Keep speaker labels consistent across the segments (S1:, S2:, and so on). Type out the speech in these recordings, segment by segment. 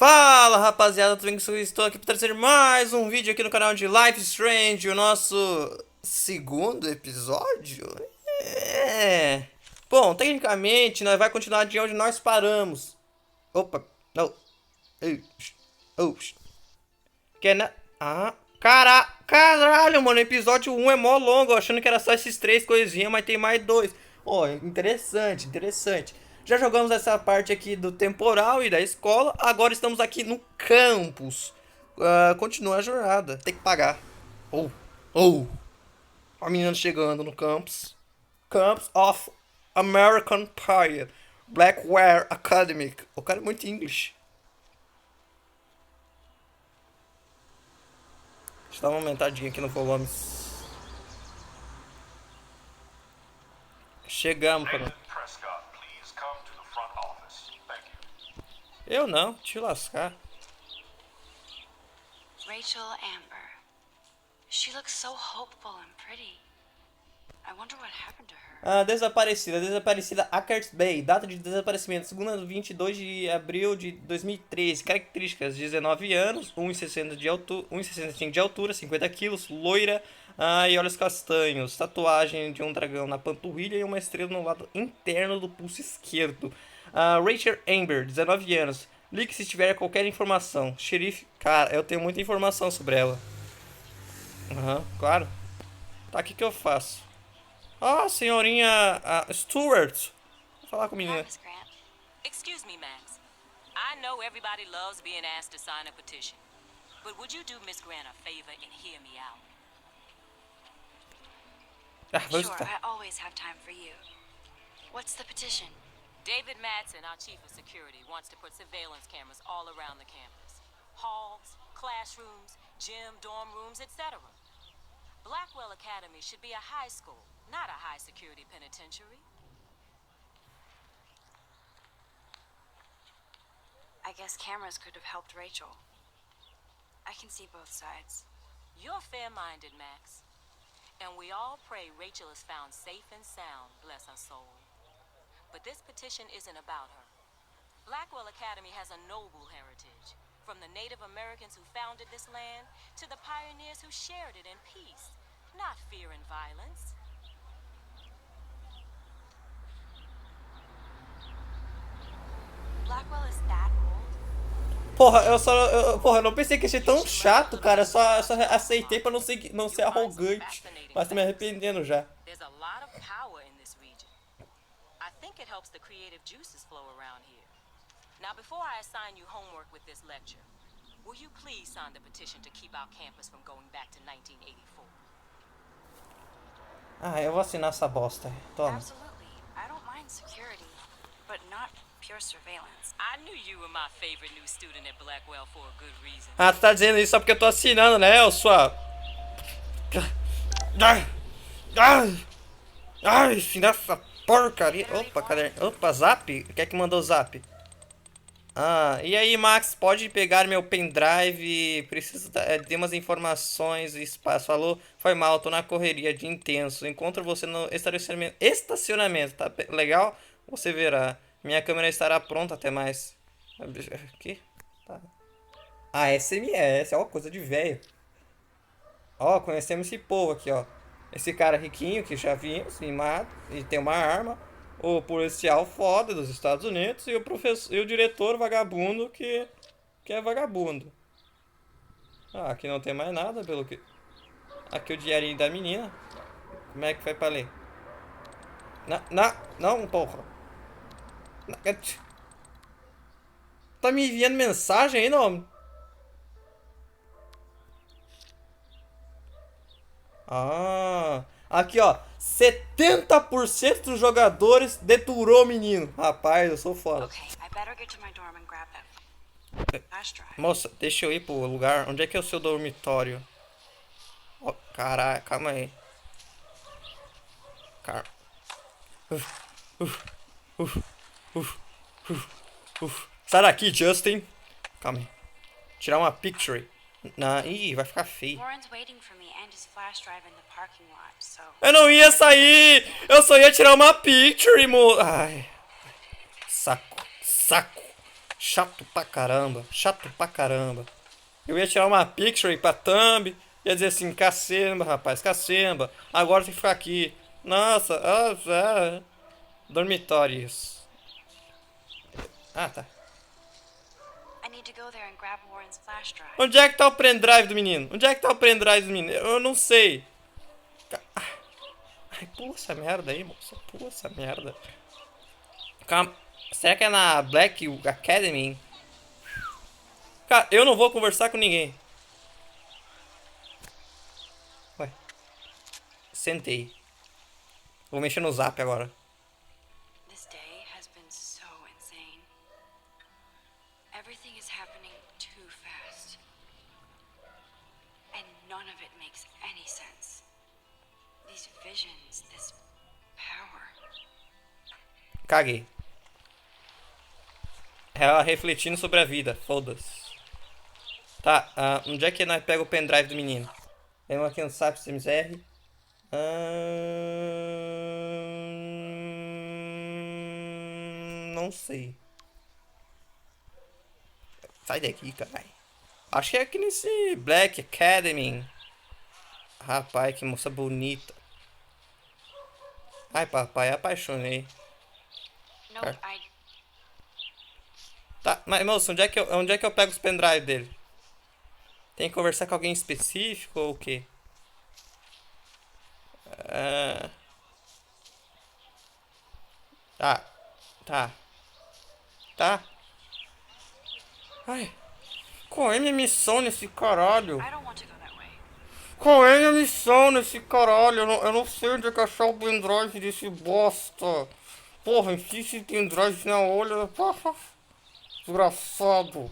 S1: Fala rapaziada, tudo bem com vocês? Estou aqui para trazer mais um vídeo aqui no canal de Life is Strange, o nosso segundo episódio? É. Bom, tecnicamente nós vai continuar de onde nós paramos. Opa, não. Oh, que na... Ah, caralho, mano, o episódio 1 é mó longo, achando que era só esses três coisinhas, mas tem mais dois. Ó, interessante, interessante. Já jogamos essa parte aqui do temporal e da escola, agora estamos aqui no campus. Continua a jornada, tem que pagar. Oh, a menina chegando no campus. Campus of American Pie, Blackware Academic. O cara é muito English. Deixa eu dar uma aumentadinha aqui no volume. Chegamos, cara. Eu não, te lascar.
S2: Rachel Amber. She looks so hopeful and pretty. I wonder what happened to her.
S1: Desaparecida Ackert Bay, data de desaparecimento, segunda 22 de abril de 2013, características, 19 anos, 1,60 de altura, 1,65 de altura, 50 quilos, loira, e olhos castanhos, tatuagem de um dragão na panturrilha e uma estrela no lado interno do pulso esquerdo. Rachel Amber, 19 anos, ligue se tiver qualquer informação, xerife, cara, eu tenho muita informação sobre ela. Claro. Tá, o que eu faço? Senhorinha Stewart. Vou falar com a menina.
S3: Miss Grant. Excuse me, Max. I know everybody loves being asked to sign a petition. But would you do Miss Grant a favor and hear me out?
S1: Vou
S2: Sure,
S1: escutar.
S2: I always have time for you. What's the petition?
S3: David Madsen, our chief of security, wants to put surveillance cameras all around the campus. Halls, classrooms, gym, dorm rooms, etc. Blackwell Academy should be a high school, not a high-security penitentiary.
S2: I guess cameras could have helped Rachel. I can see both sides.
S3: You're fair-minded, Max. And we all pray Rachel is found safe and sound, bless her soul. But this petition isn't about her. Blackwell Academy has a noble heritage, from the Native Americans who founded this land to the pioneers who shared it in peace, not fear and violence.
S2: Blackwell is that old?
S1: Porra, eu não pensei que ia ser tão chato, cara. Eu só aceitei pra não ser arrogante. Mas tô me arrependendo já.
S3: There's a lot of power in this region. I think it helps the creative juices flow around here. Now, before I assign you homework with this lecture, will you please sign the petition to keep our campus from going back to 1984?
S1: Eu vou assinar essa bosta. Toma.
S2: Absolutely. I don't mind security, but not pure surveillance.
S3: I knew you were my favorite new student at Blackwell for a good reason.
S1: Tu tá dizendo isso só porque eu tô assinando, né, eu sua... Filho dessa porcaria. Opa, cadê? Opa, zap? Quem é que mandou o zap? E aí, Max, pode pegar meu pendrive? Preciso de umas informações e espaço. Falou? Foi mal, tô na correria de intenso. Encontro você no estacionamento, tá legal? Você verá. Minha câmera estará pronta, até mais. Aqui? Tá. SMS, ó, coisa de velho. Ó, conhecemos esse povo aqui, ó. Esse cara riquinho que já vimos, mimado, e tem uma arma. O policial foda dos Estados Unidos e o professor e o diretor vagabundo que é vagabundo. Aqui não tem mais nada, pelo que... Aqui o diário da menina. Como é que foi pra ler? Não, porra. Tá me enviando mensagem aí, não? Aqui, ó. 70% dos jogadores deturou o menino. Rapaz, eu sou foda.
S2: Okay, I better get to my dorm and grab that flash drive.
S1: Moça, deixa eu ir pro lugar. Onde é que é o seu dormitório? Caralho, calma aí. Sai daqui, Justin. Calma aí. Tirar uma picture. Ih, vai ficar feio.
S2: Warren's waiting for me and his flash drive in the parking lot, so...
S1: Eu não ia sair! Eu só ia tirar uma picture, Ai. Saco. Chato pra caramba. Chato pra caramba. Eu ia tirar uma picture pra thumb. Ia dizer assim, cacemba, rapaz, cacemba. Agora tem que ficar aqui. Nossa, dormitórios. Ah, tá.
S2: I need to go there and grab Warren's flash drive.
S1: Onde é que tá o pendrive do menino? Onde é que tá o pendrive do menino? Eu não sei. Ai, pula essa merda aí, moça. Pula essa merda. Calma. Será que é na Black Academy? Cara, eu não vou conversar com ninguém. Ué. Sentei. Vou mexer no zap agora.
S2: This day has been so insane. Everything is happening too fast. And none of it makes any sense. These visions, this power.
S1: Caguei. Ela refletindo sobre a vida. Foda-se. Tá, onde é que nós pega o pendrive do menino? Tem aqui no SAP CMR. Não sei. Sai daqui, caralho. Acho que é aqui nesse Black Academy. Rapaz, que moça bonita. Ai, papai, apaixonei.
S2: Nope,
S1: É. Tá, mas moço, onde é que eu pego os pendrive dele? Tem que conversar com alguém específico ou o quê? Tá. Tá. Tá. Ai. Qual é minha missão nesse caralho?
S2: I don't want to go that way.
S1: Qual é minha missão nesse caralho? Eu não sei onde é que achar o pendrive desse bosta. Porra, enfia esse pendrive na olha. Desgraçado.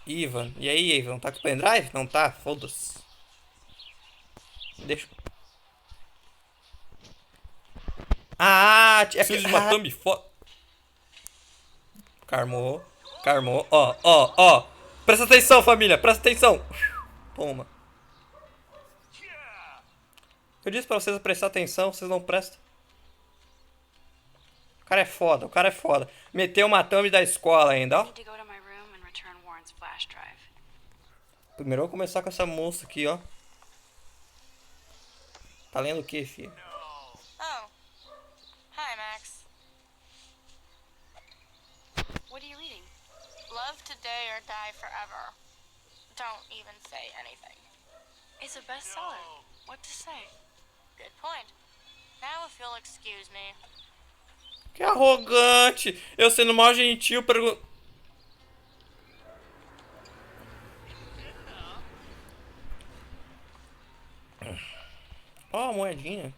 S1: Ivan. E aí, Ivan? Tá com o pendrive? Não tá? Foda-se. Deixa. Ah, preciso de uma thumb foda. Carmou. Carmou. Ó. Presta atenção, família. Presta atenção. Toma. Eu disse pra vocês prestar atenção, vocês não prestam. O cara é foda, o cara é foda. Meteu uma thumb da escola ainda, ó.
S2: Need to go to my room and return Warren's flash drive.
S1: Primeiro eu vou começar com essa moça aqui, ó. Tá lendo o que, filha?
S3: Oh. Hi, Max.
S2: What are you reading?
S3: Love today or die forever. Don't even say anything.
S2: It's a bestseller. What to say?
S3: Good point. Now, if you'll excuse me.
S1: Que arrogante! Eu sendo mal gentil, pergunto. Ó, a moedinha.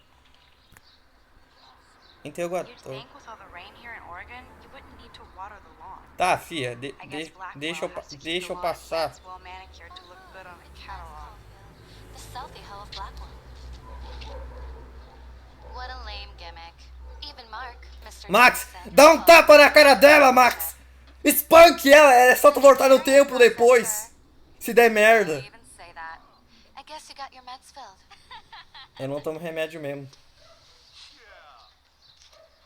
S2: You'd
S1: Interrogatório.
S2: think with all the rain here in Oregon, you wouldn't need to water the lawn.
S1: Tá, fia,
S2: I guess Blackwell
S1: deixa
S2: has to keep
S1: eu
S2: the lawn
S1: passar.
S2: well manicured to look good on a catalog.
S3: The selfie hell of Blackwell.
S4: What a lame gimmick. Even Mark, Mr.
S1: Max,
S4: Johnson,
S1: dá um tapa na cara dela, Max! Spunk ela, é só tu voltar no tempo depois. Se der merda.
S4: even say that. I guess you got your meds filled.
S1: Eu não tomo remédio mesmo.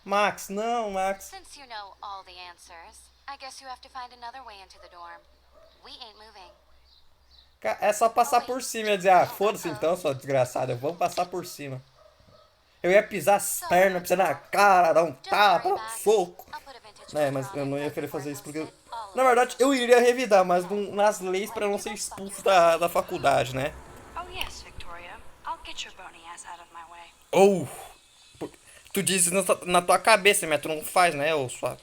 S1: Max, não, Max.
S4: Since you know all the answers, I guess you have to find another way into the dorm. We ain't moving.
S1: É só passar por cima e dizer, ah, foda-se então, sua desgraçada, vamos passar por cima. Eu ia pisar as pernas, pisar na cara, dar um
S4: Don't
S1: tapa,
S4: worry,
S1: um
S4: Max.
S1: soco.
S4: I'll put a vintage
S1: É,
S4: cover
S1: mas
S4: on
S1: eu
S4: it
S1: não ia
S4: right
S1: querer
S4: before
S1: fazer isso porque...
S4: they'll sit all
S1: Na
S4: over
S1: verdade, eu iria revidar, mas nas leis pra não ser expulso da faculdade, né?
S2: Oh yes, Victoria. I'll get your bony ass out of my way.
S1: Ou... Tu dizes na tua cabeça, mas tu não faz, né, ô sua...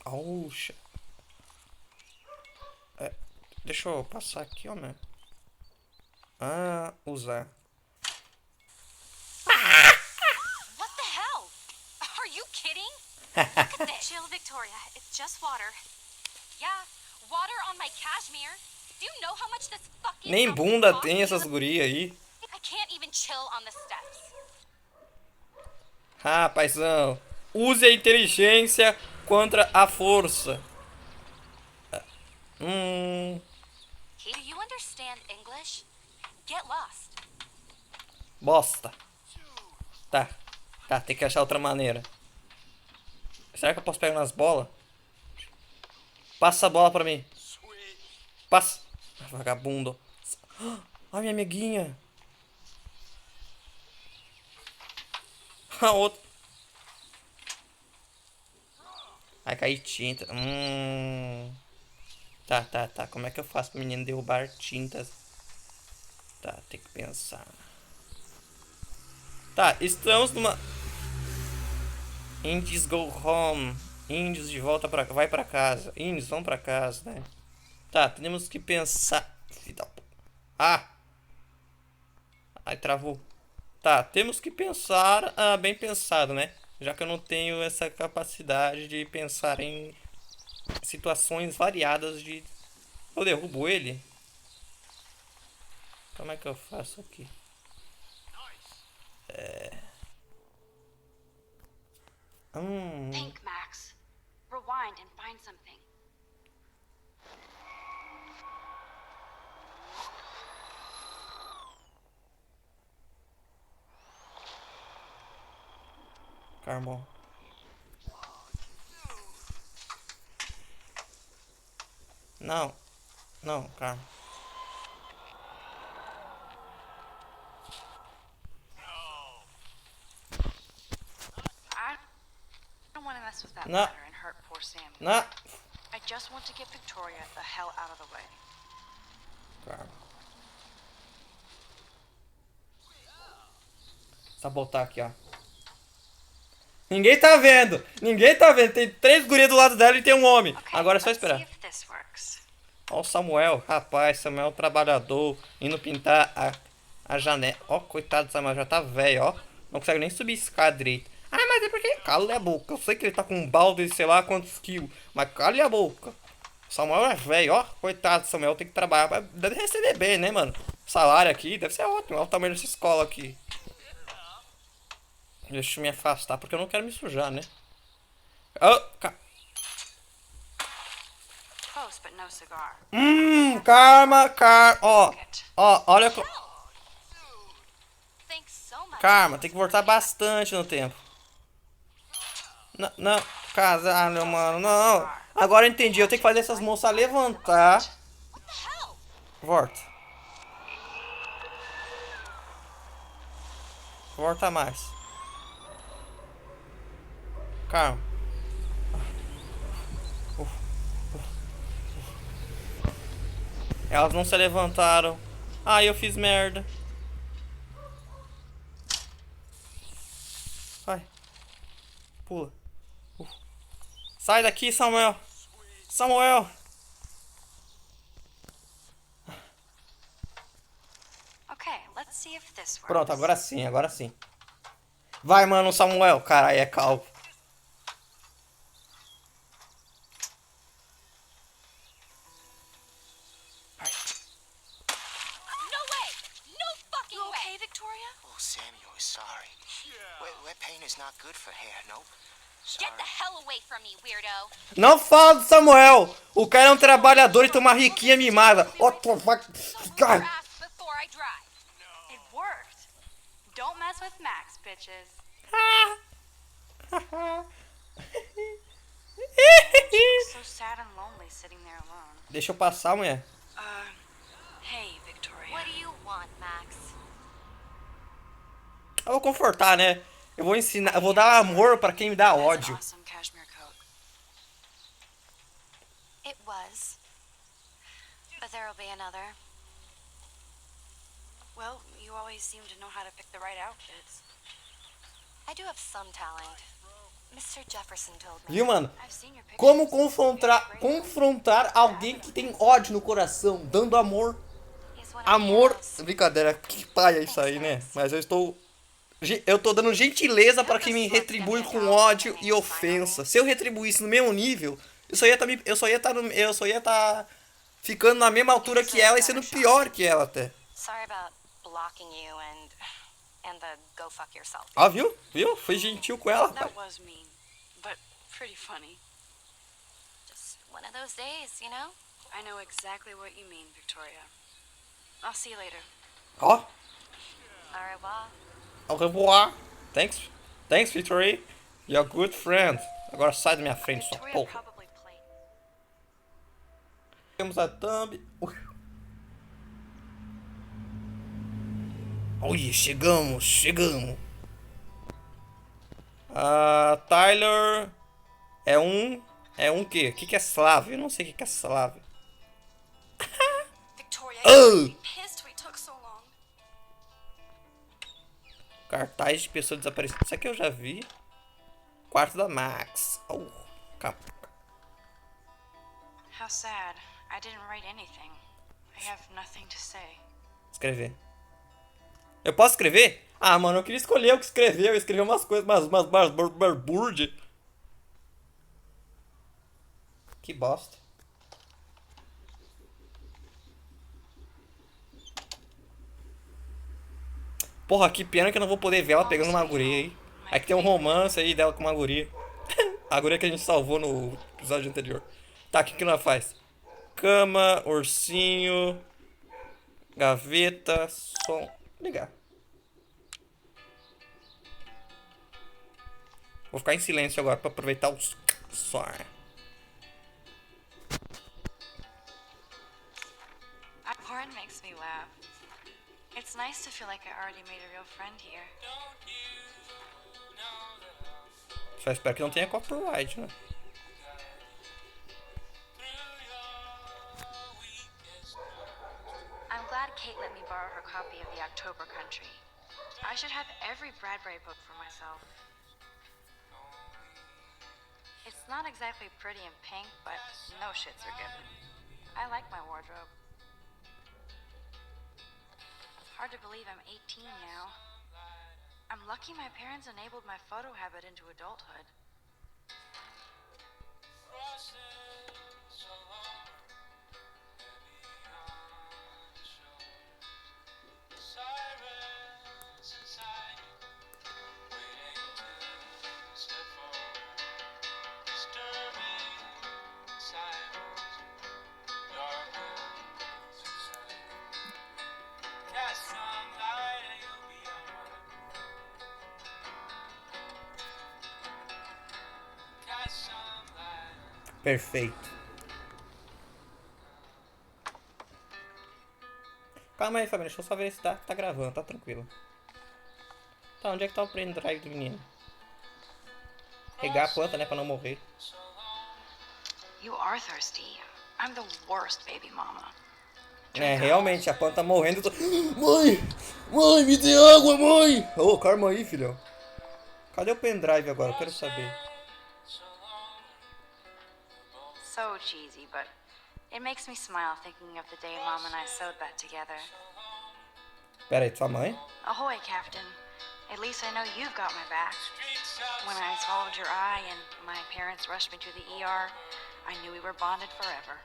S1: Auxa. É, deixa eu passar aqui, ó, né? Ah, usar.
S3: What the hell? Are you kidding? Look at this. Chill, Victoria. It's just water. Yeah, water on my cashmere. Do you know how much this fucking
S1: Nem
S3: outfit
S1: bunda
S3: cost
S1: tem
S3: me?
S1: essas gurias aí.
S3: I can't even chill on the steps.
S1: Ah, paizão. Use a inteligência contra a força.
S3: Do you understand English? Get lost.
S1: Bosta. Tá. Tá, tem que achar outra maneira. Será que eu posso pegar nas bolas? Passa a bola pra mim. Passa. Vagabundo. Ai, minha amiguinha. A outra. Vai cair tinta. Tá. Como é que eu faço pro menino derrubar tintas? Tá, tem que pensar. Tá, estamos numa... Indies go home. Índios de volta pra... Vai pra casa. Índios vão pra casa, né? Tá, temos que pensar... Ah! Ai, travou. Tá, temos que pensar bem pensado, né? Já que eu não tenho essa capacidade de pensar em situações variadas de... Eu derrubo ele? Como é que eu faço aqui?
S2: Think, Max. Rewind and find something.
S1: Carmo. Não. Não, calma.
S2: I don't want to mess with that
S1: No.
S2: ladder and hurt poor Sammy.
S1: Não.
S2: I just want to get Victoria the hell out of the way.
S1: Calma. Só botar aqui, ó. Ninguém tá vendo. Ninguém tá vendo. Tem 3 gurias do lado dela e tem um homem. Agora é só
S2: let's see
S1: esperar.
S2: if this works.
S1: Ó o Samuel. Rapaz, Samuel trabalhador. Indo pintar a janela. Ó, coitado do Samuel. Já tá velho, ó. Não consegue nem subir escada direito. Ah, mas é porque... Cala a boca. Eu sei que ele tá com um balde de sei lá quantos quilos. Mas cala a boca. O Samuel é velho, ó. Coitado do Samuel. Tem que trabalhar. Mas deve receber bem, né, mano? O salário aqui deve ser ótimo. Olha o tamanho dessa escola aqui. Deixa eu me afastar porque eu não quero me sujar, né? Oh,
S2: Close, but no cigar.
S1: Karma. Ó, olha.
S4: Thanks so much.
S1: Karma, tem que voltar bastante no tempo. Não, casalho, mano, não. Agora eu entendi, eu tenho que fazer essas moças levantar. Volta. Volta mais. Calma. Elas não se levantaram. Ai, eu fiz merda. Vai. Pula. Sai daqui, Samuel. Samuel.
S2: Okay, let's see if this works.
S1: Pronto, agora sim, agora sim. Vai, mano, Samuel. Caralho, é calvo.
S4: No way! No fucking
S2: You okay,
S4: way!
S2: Victoria?
S5: Oh, Samuel is sorry. Wet paint is not good for hair, nope.
S4: Get the
S5: Sorry.
S4: hell away from me, weirdo!
S1: Não fala do Samuel. O cara é um trabalhador e tem uma riquinha mimada. Ó,
S4: Your ass before I drive.
S2: It worked. Don't mess with Max, bitches. So sad and lonely sitting there alone.
S1: Deixa eu passar, mulher.
S2: Hey, Victoria.
S4: What do you want, Max?
S1: Eu vou confortar, né? Eu vou ensinar, eu vou dar amor pra quem me dá ódio.
S2: Awesome cashmere coat.
S4: It was. But there'll be another.
S2: Well, you always seem to know how to pick the right outfits.
S4: I do have some talent. Mr. Jefferson told me.
S1: Viu, mano?
S2: I've seen your pictures.
S1: Como confrontar alguém que tem ódio no coração, dando amor.
S4: He's one of the
S1: Amor.
S4: heroes.
S1: Brincadeira, que paia isso aí, né? Mas eu tô dando gentileza para quem me retribui com ódio e ofensa. Se eu retribuísse no mesmo nível, eu só ia estar ficando na mesma altura que ela e sendo pior que ela até.
S4: Sorry about blocking you and the go fuck yourself.
S1: Ó, viu? Viu? Fui gentil com ela.
S2: That was mean, but pretty funny.
S4: Just one of those days, you know?
S2: I know exactly what you mean, Victoria. I'll see you later.
S1: Ó.
S4: Au revoir.
S1: Au revoir. Thanks, Victory. You're a good friend. Agora sai da minha frente, sua
S2: Victoria
S1: porra.
S2: probably played.
S1: Temos a thumb. Ui, chegamos. Tyler é um. É um quê? O que é slave? Eu não sei o que é slave.
S2: Victoria,
S1: Oh!
S2: be pissed we took so long.
S1: Cartaz de pessoa desaparecida. Isso aqui eu já vi. Quarto da Max. Oh,
S2: How sad. I didn't write anything. I have nothing to say.
S1: escrever. Eu posso escrever? Ah, mano, eu queria escolher o que escrever. Eu escrevi umas coisas, umas barburde. Que bosta. Porra, que pena que eu não vou poder ver ela pegando uma guria aí. É que tem um romance aí dela com uma guria. A guria que a gente salvou no episódio anterior. Tá, o que ela faz? Cama, ursinho, gaveta, som. Ligar. Vou ficar em silêncio agora pra aproveitar o som.
S2: Porn makes me laugh. It's nice to feel like I already made a real friend here.
S1: Só espero que não tenha copyright, né?
S2: I'm glad Kate let me borrow her copy of The October Country. I should have every Bradbury book for myself. It's not exactly pretty and pink, but no shits are given. I like my wardrobe. Hard to believe I'm 18 now. I'm lucky my parents enabled my photo habit into adulthood.
S1: Perfeito. Calma aí, família. Deixa eu só ver se tá gravando. Tá tranquilo. Tá, onde é que tá o pendrive do menino? Regar a planta, né? Pra não morrer.
S2: You are thirsty. I'm the worst baby mama.
S1: É, realmente, a planta tá morrendo. Eu tô... Mãe! Mãe, me dê água, mãe! Ô, calma aí, filhão. Cadê o pendrive agora? Eu quero saber.
S2: So cheesy, but it makes me smile thinking of the day Mom and I sewed that together.
S1: Pera aí, sua mãe?
S2: Ahoy, Captain. At least I know you've got my back. When I swallowed your eye and my parents rushed me to the ER, I knew we were bonded forever.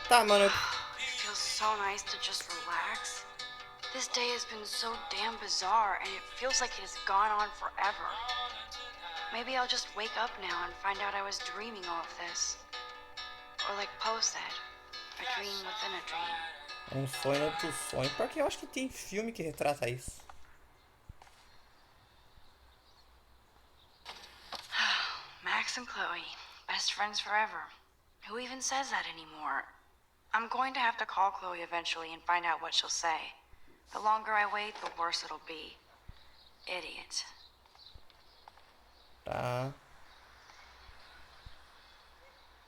S1: Tá, mano.
S2: It feels so nice to just relax. This day has been so damn bizarre, and it feels like it has gone on forever. Maybe I'll just wake up now and find out I was dreaming all of this. Or like Poe said, a dream within a dream.
S1: É um sonho do sonho. Porque eu acho que tem filme que retrata isso.
S2: Max and Chloe, best friends forever. Who even says that anymore? I'm going to have to call Chloe eventually and find out what she'll say. The longer I wait, the worse it'll be. Idiot.
S1: Tá.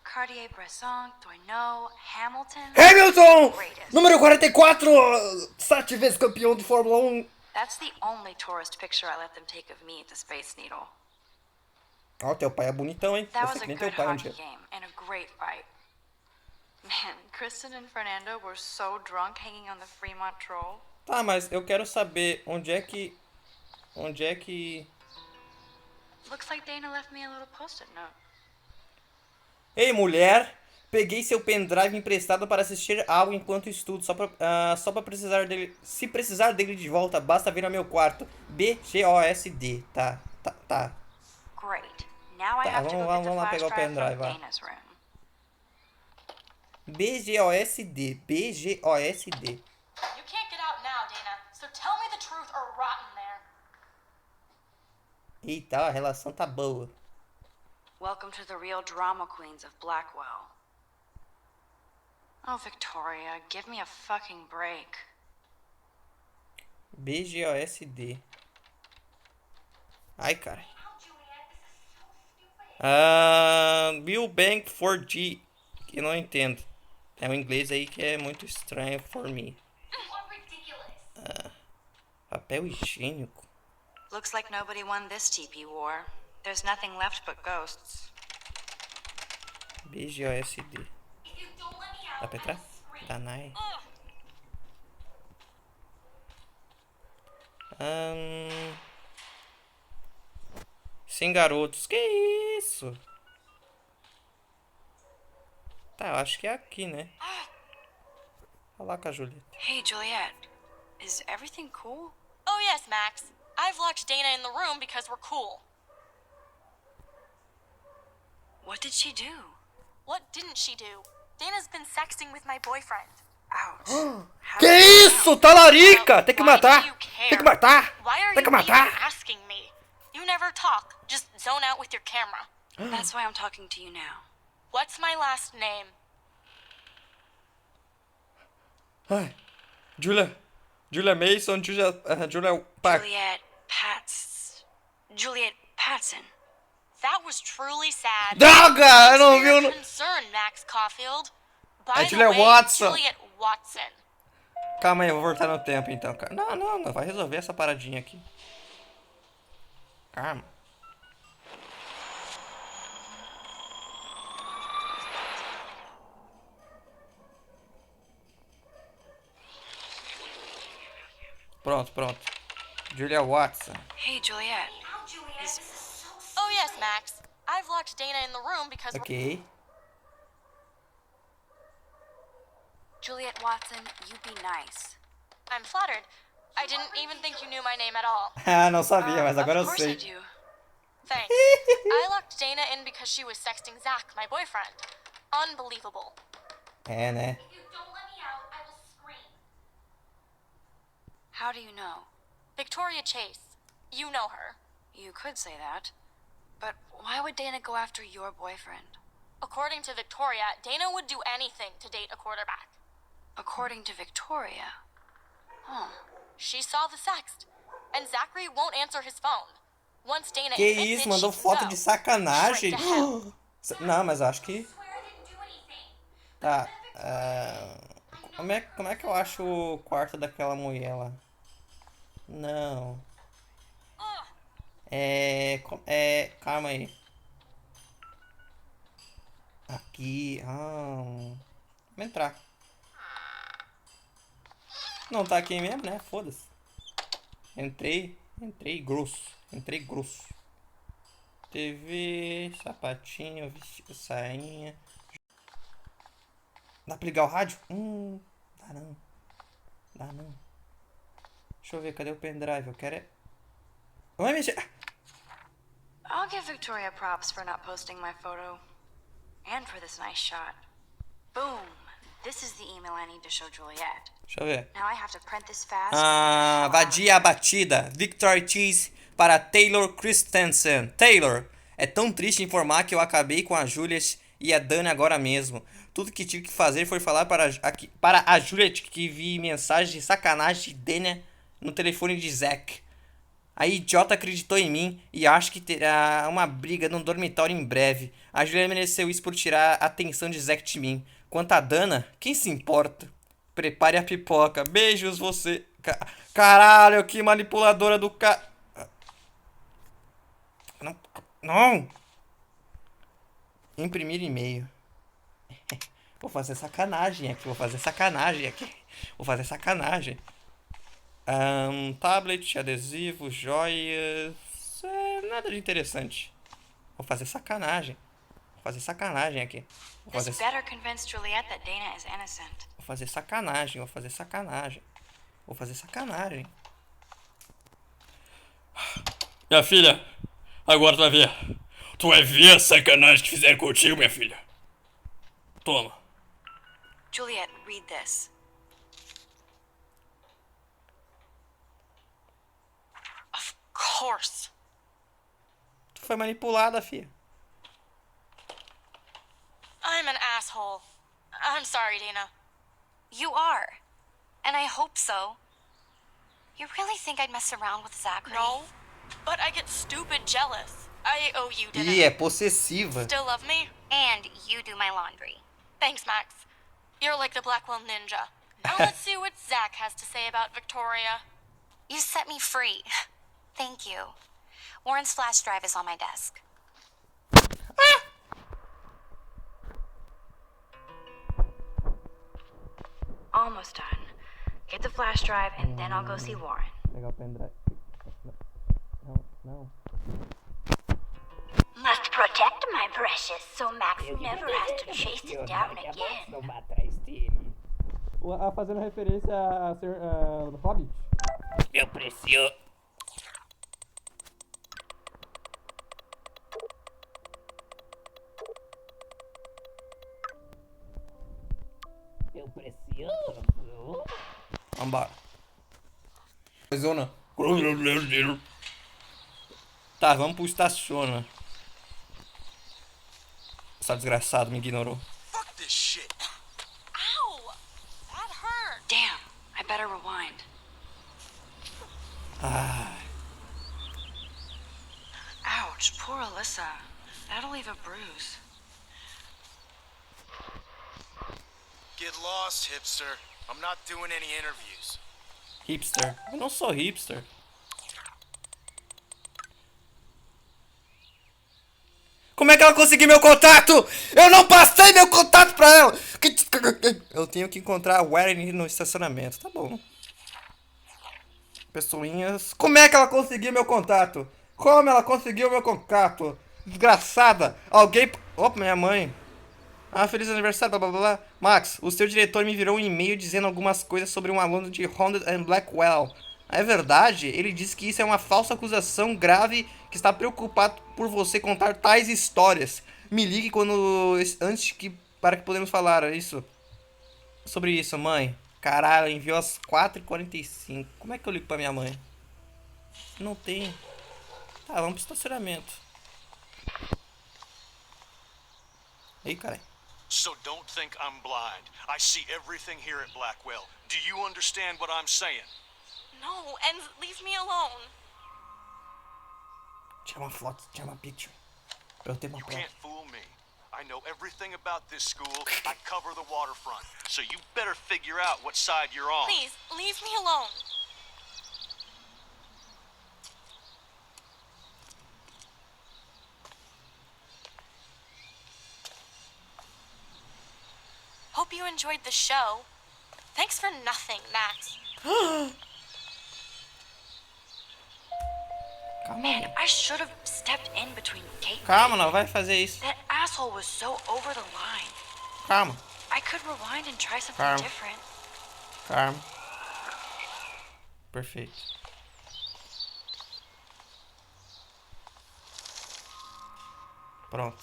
S2: Cartier-Bresson, Doisneau, Hamilton.
S1: Hamilton!
S2: Greatest.
S1: Número 44! 7 vezes campeão de Fórmula 1.
S2: That's the only tourist picture I let them take of me at the Space Needle.
S1: Ó, teu pai é bonitão, hein?
S2: That
S1: Você
S2: was
S1: que
S2: a
S1: nem
S2: good
S1: teu pai um
S2: hockey
S1: dia.
S2: game and a great fight. Man, Kristen and Fernando were so drunk hanging on the Fremont Troll.
S1: Tá, mas eu quero saber onde é que... Onde é que...
S2: Looks like Dana left me a little post-it note.
S1: Ei, mulher! Peguei seu pendrive emprestado para assistir algo enquanto estudo. Só pra precisar dele... Se precisar dele de volta, basta vir ao meu quarto. BGOSD. Tá.
S2: Great. Now I
S1: Tá,
S2: have to go get the
S1: vamos lá
S2: flash
S1: pegar o
S2: drive
S1: pendrive,
S2: from
S1: vai.
S2: Dana's room.
S1: BGOSD.
S3: You can't get out now, Dana, so
S6: tell me the truth or rot in there.
S1: Eita, a relação tá boa.
S2: Welcome to the real drama queens of Blackwell. Oh, Victoria, give me a fucking break.
S1: BGOSD. Ai, cara. Bill Bank 4G. Que eu não entendo. É um inglês aí que é muito estranho for me. Papel higiênico.
S2: Looks like nobody won this TP war. There's nothing left but ghosts.
S1: BGOSD. Dá pra entrar? Danai. Sem garotos. Que isso? Tá, eu acho que é aqui, né? Olha lá com a Julieta.
S2: Hey, Juliet. Is everything cool?
S6: Oh yes, Max. I've locked Dana in the room because we're cool.
S2: What did she do?
S6: What didn't she do? Dana's been sexting with my boyfriend.
S2: Ouch. How
S1: Que
S2: did you
S1: isso? Talarica! Tem que
S6: Why
S1: matar!
S6: do you care?
S1: Tem que matar!
S6: Why are
S1: Tem
S6: you
S1: que matar!
S6: even asking me? You never talk. Just zone out with your camera.
S2: know? That's why I'm talking to you now.
S6: What's my last name?
S1: Ai. Julia Mason, Julia Pack.
S2: Juliet Patson.
S6: That was truly sad.
S1: Droga! Eu não vi
S6: Your
S1: o... no-
S6: concern, Max Caulfield. By the
S1: Julia
S6: way,
S1: Watson.
S6: Juliet Watson.
S1: Calma aí, eu vou voltar no tempo então, cara. Não, vai resolver essa paradinha aqui. Calma. Pronto. Julia Watson.
S2: Hey, Juliet.
S6: Oh yes, Max. I've locked Dana in the room because
S1: Ok.
S2: Juliet Watson, you be nice.
S6: I'm flattered. I didn't even think you knew my name at all.
S1: Ah, não sabia, mas agora eu
S2: Of course I
S1: sei.
S2: do.
S6: Thanks. I locked Dana in because she was sexting Zach, my boyfriend. Unbelievable.
S1: É, né?
S6: If you don't let me out, I will scream.
S2: How do you know?
S6: Victoria Chase. You know her.
S2: You could say that. But why would Dana go after your boyfriend?
S6: According to Victoria, Dana would do anything to date a quarterback.
S2: According to Victoria. Oh.
S6: She saw the sext, and Zachary won't answer his phone. Once Dana
S1: Que
S6: admits
S1: isso,
S6: it,
S1: mandou
S6: she can
S1: foto
S6: go.
S1: de sacanagem.
S6: Straight to hell.
S1: Não, mas eu acho que...
S6: Swear I didn't do anything.
S1: Tá. Como é que eu acho o quarto daquela mulher lá? Não. Calma aí. Aqui. Vamos entrar. Não tá aqui mesmo, né? Foda-se. Entrei grosso. TV, sapatinho, vestido, sainha. Dá pra ligar o rádio? Dá não. Deixa eu ver, cadê o pendrive? Eu quero é... Vai mexer.
S2: I'll give Victoria props for not posting my photo. And for this nice shot. Boom. This is the email I need to show Juliet.
S1: Deixa eu ver.
S2: Now I have to print this fast.
S1: Vadia abatida. Victory Cheese para Taylor Christensen. Taylor, é tão triste informar que eu acabei com a Juliet e a Dani agora mesmo. Tudo que tive que fazer foi falar para a Juliet que vi mensagem de sacanagem de Dana no telefone de Zack. A idiota acreditou em mim e acho que terá uma briga no dormitório em breve. A Julia mereceu isso por tirar a atenção de Zack de mim. Quanto a Dana, quem se importa? Prepare a pipoca. Beijos, você. Caralho, que manipuladora do Não. Imprimir e-mail. Vou fazer sacanagem aqui. Tablet, adesivo, joias. Nada de interessante. Vou fazer sacanagem aqui.
S2: This better convince Juliet that Dana is innocent.
S1: Vou fazer sacanagem.
S7: Minha filha, agora tu vai ver. Tu vai ver a sacanagem que fizeram contigo, minha filha. Toma.
S2: Juliet, read this.
S6: course.
S1: Tu foi manipulada, filha.
S6: I'm an asshole. I'm sorry, Dana.
S4: You are. And I hope so. You really think I'd mess around with Zachary?
S6: No, but I get stupid jealous. I owe you dinner.
S1: Ih, é possessiva.
S6: Still love me?
S4: And you do my laundry.
S6: Thanks, Max. You're like the Blackwell Ninja. Now let's see what Zach has to say about Victoria.
S4: You set me free. Thank you. Warren's flash drive is on my desk.
S2: Almost done. Get the flash drive and then I'll go see Warren.
S1: Pegar o pendrive. Não.
S8: Must protect my precious so Max never has to chase it down again.
S1: Fazendo referência a ser Hobbit.
S7: Eu preciso.
S1: Vambora. Zona. Tá, vamos pro estaciona. Essa desgraçado me ignorou.
S5: Fuck this shit.
S6: Ow! That hurt.
S2: Damn, I better rewind. Ouch, poor Alyssa. That'll leave a bruise.
S5: Get lost, hipster. I'm not doing any interviews.
S1: Hipster. Eu não sou hipster. Como é que ela conseguiu meu contato? Eu não passei meu contato pra ela! Eu tenho que encontrar a Warren no estacionamento. Tá bom. Pessoinhas. Como é que ela conseguiu meu contato? Como ela conseguiu meu contato? Desgraçada! Alguém... Opa, minha mãe. Ah, feliz aniversário, blá blá blá. Max, o seu diretor me virou um e-mail dizendo algumas coisas sobre um aluno de Honda and Blackwell. É verdade? Ele disse que isso é uma falsa acusação grave, que está preocupado por você contar tais histórias. Me ligue para que podemos falar isso. Sobre isso, mãe. Caralho, enviou às 4h45. Como é que eu ligo pra minha mãe? Não tem. Tá, vamos pro estacionamento. Ei, caralho.
S9: So don't think I'm blind. I see everything here at Blackwell. Do you understand what I'm saying?
S6: No, and leave me alone.
S1: Tira uma foto, tira uma picture. Pra eu ter uma
S9: You
S1: prova.
S9: can't fool me. I know everything about this school. I cover the waterfront. So you better figure out what side you're on.
S6: Please, leave me alone. Hope you enjoyed the show. Thanks for nothing, Max.
S1: Calma,
S2: Man, I should have stepped in between Kate and
S1: calma, não vai fazer isso.
S2: That asshole was so over the line.
S1: Calma,
S2: I could rewind and try something
S1: Calm.
S2: different.
S1: calma. Perfeito. Pronto.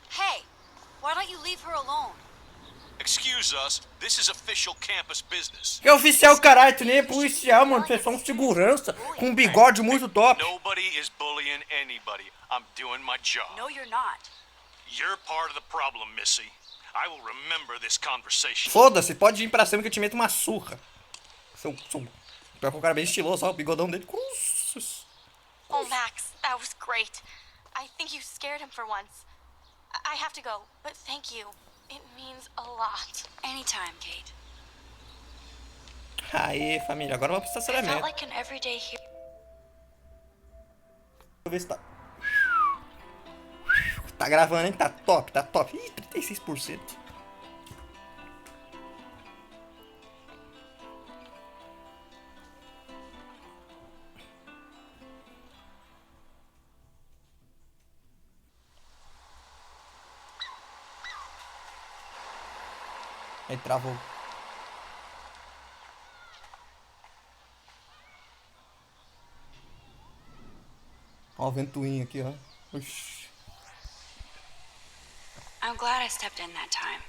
S4: Hey, why don't you leave her alone?
S9: Excuse us. This is official campus business.
S1: Que oficial, caralho, tu nem é policial, mano. Tu é só um segurança com um bigode muito top.
S9: Nobody is bullying anybody. I'm doing my job.
S2: No, you're not.
S9: You're part of the problem, Missy. I will remember this conversation.
S1: Foda-se, pode vir pra cima que eu te meto uma surra. Pior que o cara é bem estiloso, ó, o bigodão dele. Cruzes.
S6: Oh, Max, that was great. I think you scared him for once. I have to go, but thank you. It means a lot.
S2: Anytime, Kate.
S1: Aê, família, agora vamos pro
S2: It felt
S1: estacionamento.
S2: like an everyday hero.
S1: Deixa eu ver se tá... Tá gravando, hein? Tá top, tá top. Ih, 36%. Aí travou. Ó, o ventoinho aqui, ó. Oxi.
S2: I'm glad I stepped in that time.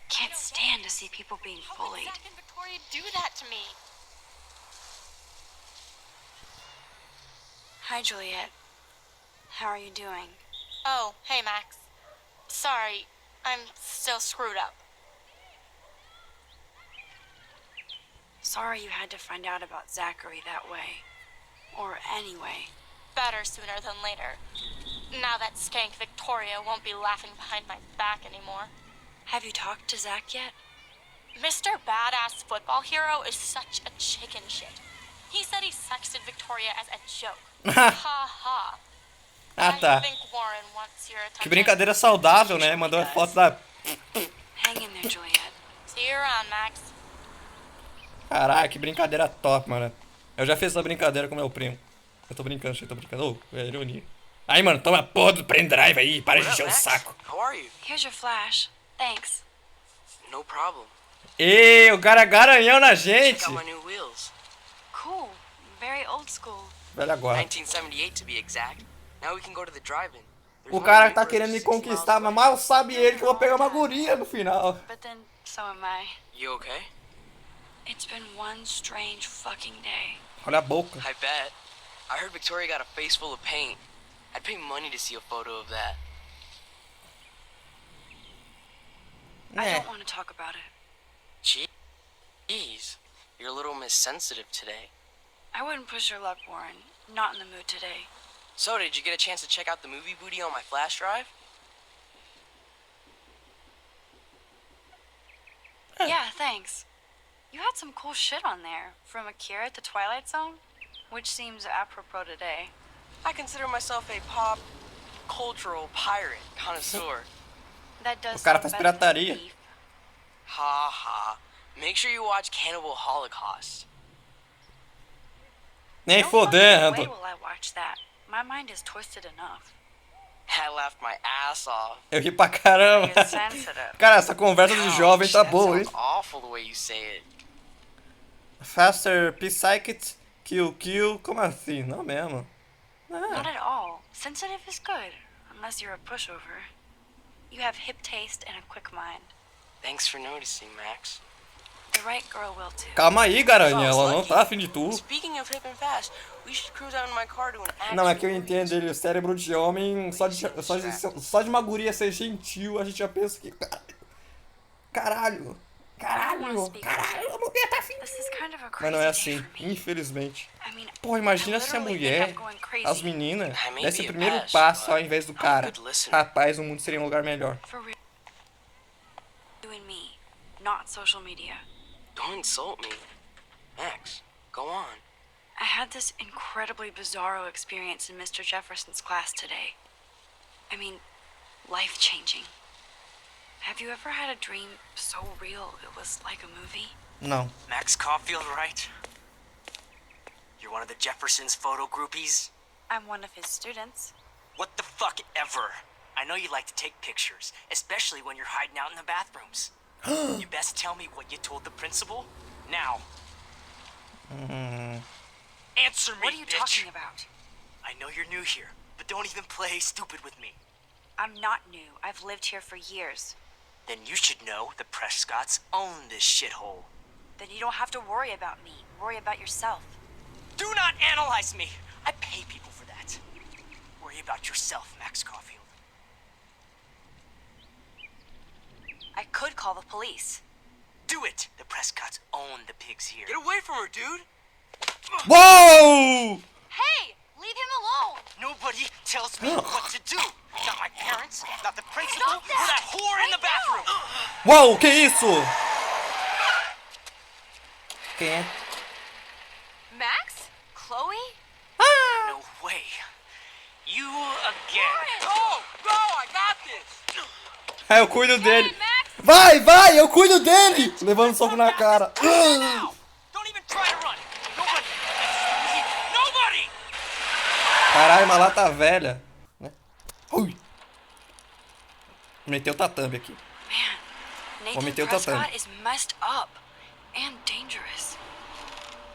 S2: Can't stand to see people being
S6: How could
S2: bullied.
S6: Zach and Victoria do that to me?
S2: Hi, Juliet. How are you doing?
S6: Oh, hey, Max. Sorry, I'm still screwed up.
S2: Sorry you had to find out about Zachary that way. Or anyway.
S6: Better sooner than later. Now that skank Victoria won't be laughing behind my back anymore.
S2: Have you talked to Zach yet?
S6: Mr. Badass Football Hero is such a chicken shit. He said he sexted Victoria as a joke. Ha ha.
S1: Ah,
S6: I
S1: tá.
S6: think Warren wants your attention.
S1: Que brincadeira saudável, né? Mandou a foto da...
S2: Hang in there, Juliet.
S6: See you around, Max.
S1: Caraca, que brincadeira top, mano. Eu já fiz essa brincadeira com meu primo. Eu tô brincando, gente, tô brincando. Ô, é ironia. Aí, mano, toma a porra do pendrive aí. Para de encher o saco.
S10: How are you?
S2: Here's your flash. Thanks.
S10: No problem.
S1: Ê, o cara garanhou na
S10: Check
S1: gente.
S10: out my new wheels.
S2: Cool. Very old school.
S1: Velho agora.
S10: 1978 to be exact. Now we can go to the drive-in. There's
S1: O
S10: one
S1: cara
S10: right
S1: tá
S10: there
S1: querendo me
S10: 60 miles
S1: conquistar, mas
S10: away.
S1: mal sabe ele que eu vou pegar uma guria no final.
S2: But then, so am I.
S10: You okay?
S2: It's been one strange fucking day.
S1: Olha a boca.
S10: I bet. I heard Victoria got a face full of paint. I'd pay money to see a photo of that.
S2: I
S1: É.
S2: don't want to talk about it.
S10: Jeez. You're a little missensitive today.
S2: I wouldn't push your luck, Warren. Not in the mood today.
S10: So, did you get a chance to check out the movie booty on my flash drive?
S2: Yeah, thanks. You had some cool shit on there. From Akira to Twilight Zone. Which seems apropos today.
S10: I consider myself a pop cultural pirate connoisseur.
S2: That does
S1: O cara
S2: sound
S1: faz
S2: better than
S1: pirataria.
S2: beef.
S10: Ha ha. Make sure you watch Cannibal Holocaust.
S1: Nem
S2: No fucking way
S1: fodendo.
S2: will I watch that. My mind is twisted enough.
S10: I laughed my ass off.
S1: Eu ri pra caramba.
S2: You're sensitive.
S1: Cara, essa conversa de jovem tá
S10: That
S1: boa, hein?
S10: sounds awful the way you say it.
S1: Faster, Psychic, Kill. Como assim? Não mesmo.
S2: Not at all. Sensitive is good. Unless you're a pushover. You have hip taste and a quick mind.
S10: Thanks for noticing, Max.
S2: The right girl will too.
S1: Calma aí, garanha.
S10: Sounds
S1: Ela não
S10: lucky.
S1: tá afim de tu.
S10: Speaking of hip and fast, we should cruise out in my car to an action
S1: Não, é que eu
S10: movie.
S1: entendo ele, o cérebro de homem, só de uma guria ser gentil, a gente já pensa que... Caralho, a mulher tá afim.
S2: This is kind of a
S1: Mas
S2: crazy
S1: não é
S2: day
S1: assim,
S2: for me.
S1: infelizmente.
S2: I mean,
S1: Pô, imagina
S2: I
S1: se a
S2: literally
S1: mulher,
S2: think I'm going crazy.
S1: as meninas,
S10: I may
S1: desse
S10: be
S1: o
S10: a
S1: primeiro
S10: pest,
S1: passo ao
S10: but
S1: invés do
S10: I'm a
S1: cara.
S10: good listener.
S1: Rapaz, o mundo seria um lugar melhor.
S2: For real. You and me, not social media.
S10: Don't insult me. Max, go on.
S2: I had this incredibly bizarro experience in Mr. Jefferson's class today. I mean, life-changing. Have you ever had a dream so real it was like a movie?
S1: Não.
S11: Max Caulfield, right? You're one of the Jefferson's photo groupies?
S2: I'm one of his students.
S11: What the fuck ever? I know you like to take pictures, especially when you're hiding out in the bathrooms. You best tell me what you told the principal. Now. Answer me,
S2: What are you
S11: bitch.
S2: talking about?
S11: I know you're new here, but don't even play stupid with me.
S2: I'm not new. I've lived here for years.
S11: Then you should know the Prescotts own this shithole.
S2: Then you don't have to worry about me. Worry about yourself.
S11: Do not analyze me. I pay people for that. Worry about yourself, Max Caulfield.
S2: I could call the police.
S11: Do it. The Prescotts own the pigs here.
S10: Get away from her, dude.
S1: Uou!
S6: Hey, leave him alone.
S11: Nobody tells me what to do. Not my parents, not the principal, or that whore in the bathroom.
S1: Uau, que isso? Quem é?
S6: Max? Chloe?
S11: No way. You again.
S10: Go! Go! I got this!
S1: É, eu cuido dele. Vai, eu cuido dele! Levando um soco na cara.
S11: Now! Don't even try to run. Nobody. Nobody!
S1: Caralho, uma lata velha. Né? Ui. Meteu o tatame aqui.
S2: Man,
S1: Vou meter
S2: Nathan
S1: o tatame.
S2: Prescott is messed up and dangerous.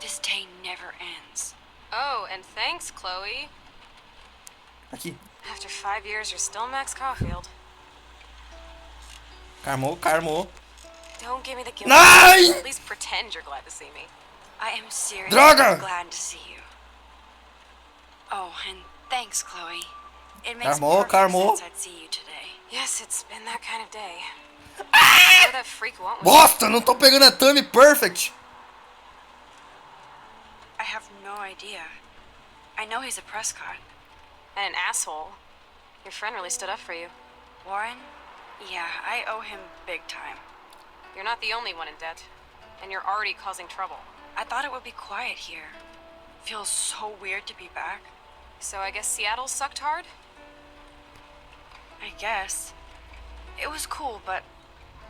S2: This day never ends.
S3: Oh, and thanks, Chloe.
S1: Aqui.
S3: After 5 years, you're still Max Caulfield.
S1: Carmou.
S3: Don't give me the guilt.
S1: Nein!
S3: At least pretend you're glad to see me.
S2: I am seriously
S1: Droga!
S2: glad to see you. Oh, and thanks, Chloe. It makes
S1: Carmo,
S2: perfect
S1: Carmo.
S2: sense I'd see you today.
S3: Yes, it's been that kind of day. What that freak want with
S1: Bosta, não tô pegando a thumb perfect.
S2: I have no idea. I know he's a Prescott.
S3: and an asshole. Your friend really stood up for you.
S2: Warren? Yeah, I owe him big time.
S3: You're not the only one in debt, and you're already causing trouble.
S2: I thought it would be quiet here. Feels so weird to be back.
S3: So I guess Seattle sucked hard?
S2: I guess. It was cool, but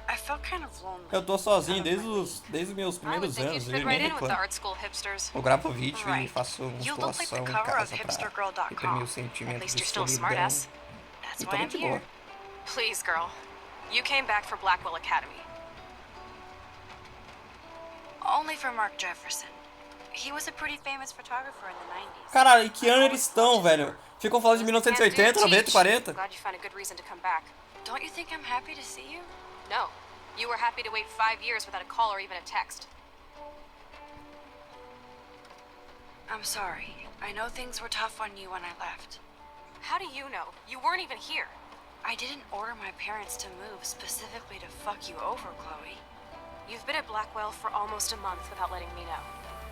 S2: I felt kind of lonely.
S1: Eu tô sozinho desde os meus
S3: I would
S1: primeiros
S3: think you'd
S1: anos.
S3: fit
S1: Eu
S3: right
S1: nem
S3: in with the
S1: reclamo.
S3: art school hipsters.
S1: Eu gravo vídeo e
S2: Right.
S1: faço
S2: You look like the
S1: musculação em
S2: cover of
S1: casa pra
S2: hipstergirl.com.
S1: reprimir o
S3: At
S1: sentimento
S3: least
S1: de
S3: you're still a
S1: solidão.
S3: smartass.
S2: That's
S1: E
S2: why
S1: tô
S2: I'm
S1: muito
S2: here.
S1: boa.
S3: Please, girl. You came back for Blackwell Academy.
S2: Only for Mark Jefferson. He was a pretty famous photographer in the 90s.
S1: Caralho, em que ano eles estão, velho? Ficam falando de 1980, 90, 40.
S3: Glad you found a good reason to come back.
S2: Don't you think I'm happy to see you?
S3: No. You were happy to wait 5 years without a call or even a text.
S2: I'm sorry. I know things were tough on you when I left.
S3: How do you know? You weren't even here.
S2: I didn't order my parents to move specifically to fuck you over, Chloe.
S3: You've been at Blackwell for almost a month without letting me know.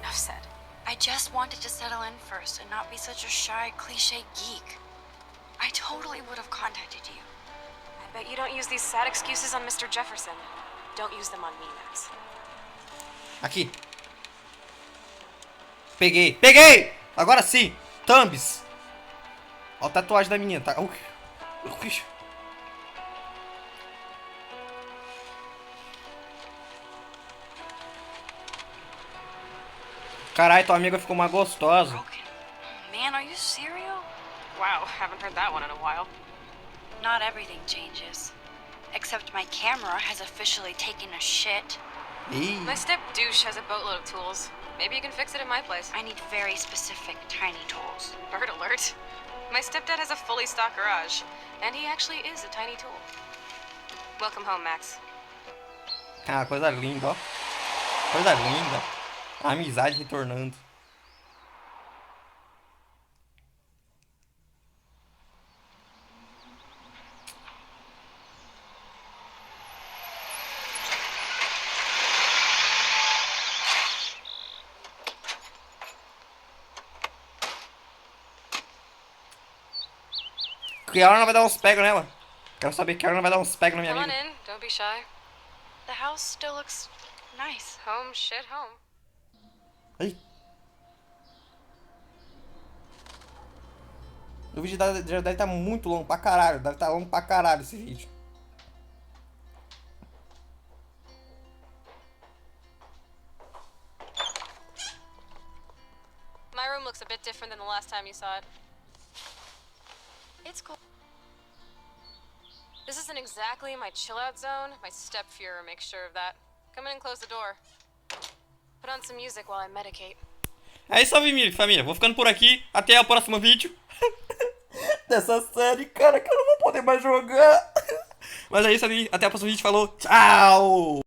S3: Enough said.
S2: I just wanted to settle in first and not be such a shy, cliche geek. I totally would have contacted you.
S3: I bet you don't use these sad excuses on Mr. Jefferson. Don't use them on me, Max.
S1: Aqui. Peguei. Peguei! Agora sim. Thumbs. Ó a tatuagem da menina, tá? Caralho, tua amiga ficou mais gostosa.
S2: Broken. Man, are you serial?
S3: Wow, haven't heard that one in a while.
S2: Not everything changes. Except my camera has officially taken a shit.
S1: Ih.
S3: My step douche has a boatload of tools. Maybe you can fix it at my place.
S2: I need very specific tiny tools.
S3: Bird alert. My stepdad has a fully stocked garage, and he actually is a tiny tool. Welcome home, Max.
S1: Ah, coisa linda, ó. Coisa linda. A amizade retornando. Que hora ela vai dar uns pegos nela? Quero saber que hora ela vai dar uns pegos na minha
S3: Come on
S1: amiga.
S3: in. Don't be shy.
S2: The house still looks nice.
S3: Home, shit, home.
S1: Ai. O vídeo já deve estar muito longo pra caralho. Deve estar longo pra caralho esse vídeo.
S3: My room looks a bit different than the last time you saw it.
S2: It's cool.
S3: This isn't exactly my chill-out zone. My step-fuhrer makes sure of that. Come in and close the door. Put on some music while I medicate.
S1: É isso aí, família. Vou ficando por aqui. Até o próximo vídeo. Dessa série, cara, que eu não vou poder mais jogar. Mas é isso aí. Até o próximo vídeo. Falou. Tchau.